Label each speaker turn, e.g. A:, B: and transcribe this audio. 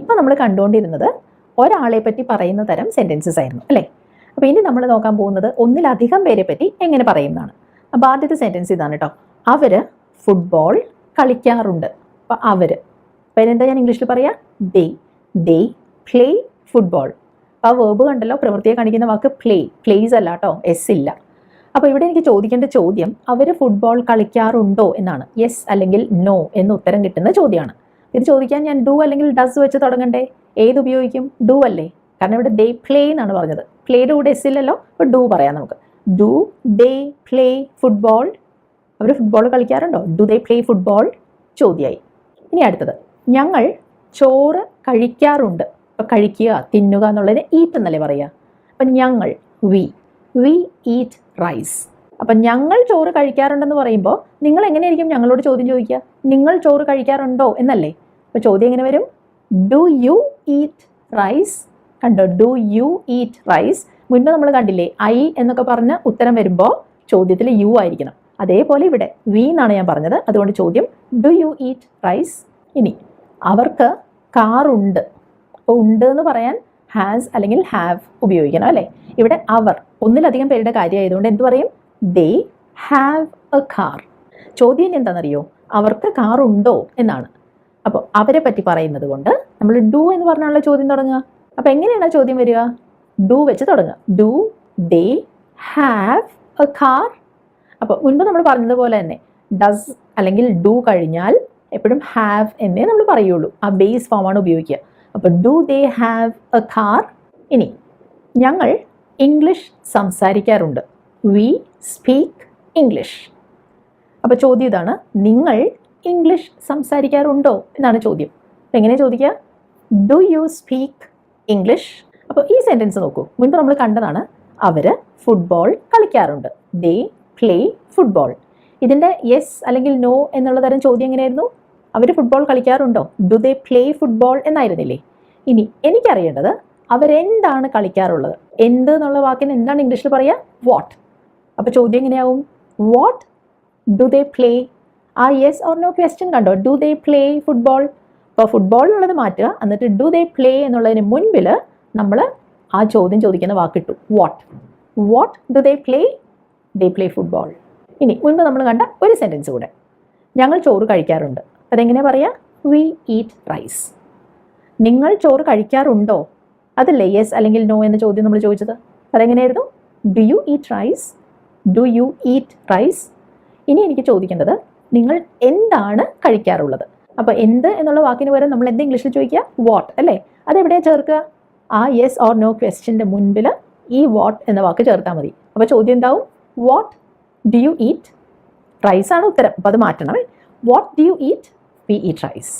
A: ഇപ്പം നമ്മൾ കണ്ടുകൊണ്ടിരുന്നത് ഒരാളെ പറ്റി പറയുന്ന തരം സെൻറ്റൻസസ് ആയിരുന്നു അല്ലേ. അപ്പോൾ ഇനി നമ്മൾ നോക്കാൻ പോകുന്നത് ഒന്നിലധികം പേരെ പറ്റി എങ്ങനെ പറയുന്നതാണ്. അപ്പോൾ ആദ്യത്തെ സെൻറ്റൻസ് ഇതാണ് കേട്ടോ. അവർ ഫുട്ബോൾ കളിക്കാറുണ്ട്. അപ്പോൾ അവർ, അപ്പോൾ അതിനെന്താ ഞാൻ ഇംഗ്ലീഷിൽ പറയാം? ദേ പ്ലേ ഫുട്ബോൾ. അപ്പോൾ ആ വേർബ് കണ്ടല്ലോ, പ്രവൃത്തിയെ കാണിക്കുന്ന വാക്ക് പ്ലേസ് അല്ല കേട്ടോ, എസ് ഇല്ല. അപ്പോൾ ഇവിടെ എനിക്ക് ചോദിക്കേണ്ട ചോദ്യം അവർ ഫുട്ബോൾ കളിക്കാറുണ്ടോ എന്നാണ്. യെസ് അല്ലെങ്കിൽ നോ എന്ന് ഉത്തരം കിട്ടുന്ന ചോദ്യമാണ്. ഇത് ചോദിക്കാൻ ഞാൻ ഡു അല്ലെങ്കിൽ ഡസ് വെച്ച് തുടങ്ങണ്ടേ? ഏത് ഉപയോഗിക്കും? ഡു അല്ലേ, കാരണം ഇവിടെ ദേ പ്ലേ എന്നാണ് പറഞ്ഞത്. പ്ലേയുടെ കൂടെ എസ് ഇല്ലല്ലോ, അപ്പോൾ ഡു പറയാം നമുക്ക്. Do they play football. അവർ ഫുട്ബോൾ കളിക്കാറുണ്ടോ? Do they play football? ചോദ്യമായി. ഇനി അടുത്തത്, ഞങ്ങൾ ചോറ് കഴിക്കാറുണ്ട്. അപ്പോൾ കഴിക്കുക, തിന്നുക എന്നുള്ളതിന് ഈറ്റ് എന്നല്ലേ പറയുക. അപ്പം ഞങ്ങൾ വി ഈറ്റ് റൈസ്. അപ്പം ഞങ്ങൾ ചോറ് കഴിക്കാറുണ്ടെന്ന് പറയുമ്പോൾ നിങ്ങൾ എങ്ങനെയായിരിക്കും ഞങ്ങളോട് ചോദ്യം ചോദിക്കുക? നിങ്ങൾ ചോറ് കഴിക്കാറുണ്ടോ എന്നല്ലേ. അപ്പോൾ ചോദ്യം എങ്ങനെ വരും? Do you eat rice? കണ്ടോ, ഡു യു ഈറ്റ് റൈസ്. മുൻപ് നമ്മൾ കണ്ടില്ലേ, ഐ എന്നൊക്കെ പറഞ്ഞ് ഉത്തരം വരുമ്പോൾ ചോദ്യത്തിൽ യു ആയിരിക്കണം. അതേപോലെ ഇവിടെ വി എന്നാണ് ഞാൻ പറഞ്ഞത്, അതുകൊണ്ട് ചോദ്യം ഡു യു ഈറ്റ് റൈസ്. ഇനി അവർക്ക് കാറുണ്ട്. അപ്പോൾ ഉണ്ട് എന്ന് പറയാൻ ഹാസ് അല്ലെങ്കിൽ ഹാവ് ഉപയോഗിക്കണം അല്ലേ. ഇവിടെ അവർ ഒന്നിലധികം പേരുടെ കാര്യമായതുകൊണ്ട് എന്ത് പറയും? They have A car. ചോദ്യം എന്താണെന്നറിയോ? അവർക്ക് കാറുണ്ടോ എന്നാണ്. അപ്പോൾ അവരെ പറ്റി പറയുന്നത് കൊണ്ട് നമ്മൾ ഡു എന്ന് പറഞ്ഞാലുള്ള ചോദ്യം തുടങ്ങുക. അപ്പോൾ എങ്ങനെയാണ് ചോദ്യം വരിക? ഡു വെച്ച് തുടങ്ങുക. Do they have A car. അപ്പോൾ മുൻപ് നമ്മൾ പറഞ്ഞതുപോലെ തന്നെ ഡസ് അല്ലെങ്കിൽ ഡു കഴിഞ്ഞാൽ എപ്പോഴും ഹാവ് എന്നേ നമ്മൾ പറയുള്ളൂ. ആ ബേസ് ഫോമാണ് ഉപയോഗിക്കുക. അപ്പോൾ do they have A car. ഇനി ഞങ്ങൾ ഇംഗ്ലീഷ് സംസാരിക്കാറുണ്ട്. V speak English. അപ്പോൾ ചോദ്യം ഇതാണ്, നിങ്ങൾ ഇംഗ്ലീഷ് സംസാരിക്കാറുണ്ടോ എന്നാണ് ചോദ്യം. അപ്പോൾ എങ്ങനെ ചോദിക്കുക? Do you speak English? അപ്പോൾ ഈ സെൻറ്റൻസ് നോക്കൂ, മുൻപ് നമ്മൾ കണ്ടതാണ്. അവർ ഫുട്ബോൾ കളിക്കാറുണ്ട്. They play football. ഇതിൻ്റെ യെസ് അല്ലെങ്കിൽ നോ എന്നുള്ള തരം ചോദ്യം എങ്ങനെയായിരുന്നു? അവർ ഫുട്ബോൾ കളിക്കാറുണ്ടോ? ഡു ദേ പ്ലേ ഫുട്ബോൾ എന്നായിരുന്നില്ലേ. ഇനി എനിക്കറിയേണ്ടത് അവരെന്താണ് കളിക്കാറുള്ളത്. എന്ത് എന്നുള്ള വാക്കിന് എന്താണ് ഇംഗ്ലീഷിൽ പറയുക? വാട്ട്. അപ്പോൾ ചോദ്യം എങ്ങനെയാവും? What do they play? ആ യെസ് ഓർ നോ ക്വസ്റ്റ്യൻ കണ്ടോ, ഡു ദേ പ്ലേ ഫുട്ബോൾ. അപ്പോൾ ഫുട്ബോൾ എന്നുള്ളത് മാറ്റുക, എന്നിട്ട് ഡു ദേ പ്ലേ എന്നുള്ളതിന് മുൻപിൽ നമ്മൾ ആ ചോദ്യം ചോദിക്കുന്ന വാക്കിട്ടു, what do they play? They play football. ഇനി മുൻപ് നമ്മൾ കണ്ട ഒരു സെൻറ്റൻസ് കൂടെ, ഞങ്ങൾ ചോറ് കഴിക്കാറുണ്ട്. അതെങ്ങനെയാണ് പറയുക? We eat rice. നിങ്ങൾ ചോറ് കഴിക്കാറുണ്ടോ? അതല്ലേ യെസ് അല്ലെങ്കിൽ നോ എന്ന ചോദ്യം നമ്മൾ ചോദിച്ചത്. അതെങ്ങനെയായിരുന്നു? Do you eat rice? Do you eat rice? ഇനി എനിക്ക് ചോദിക്കേണ്ടത്, നിങ്ങൾ എന്താണ് കഴിക്കാറുള്ളത്. അപ്പോൾ എന്ത് എന്നുള്ള വാക്കിന് പകരം നമ്മൾ എന്ത് ഇംഗ്ലീഷിൽ ചോദിക്കുക? വാട്ട് അല്ലേ. അതെവിടെയാണ് ചേർക്കുക? ആ യെസ് ഓർ നോ ക്വസ്റ്റ്യൻ്റെ മുൻപിൽ ഈ വാട്ട് എന്ന വാക്ക് ചേർത്താൽ മതി. അപ്പോൾ ചോദ്യം എന്താവും? What do you eat? Rice ആണ് ഉത്തരം, അപ്പോൾ അത് മാറ്റണം. What do you eat? We eat rice.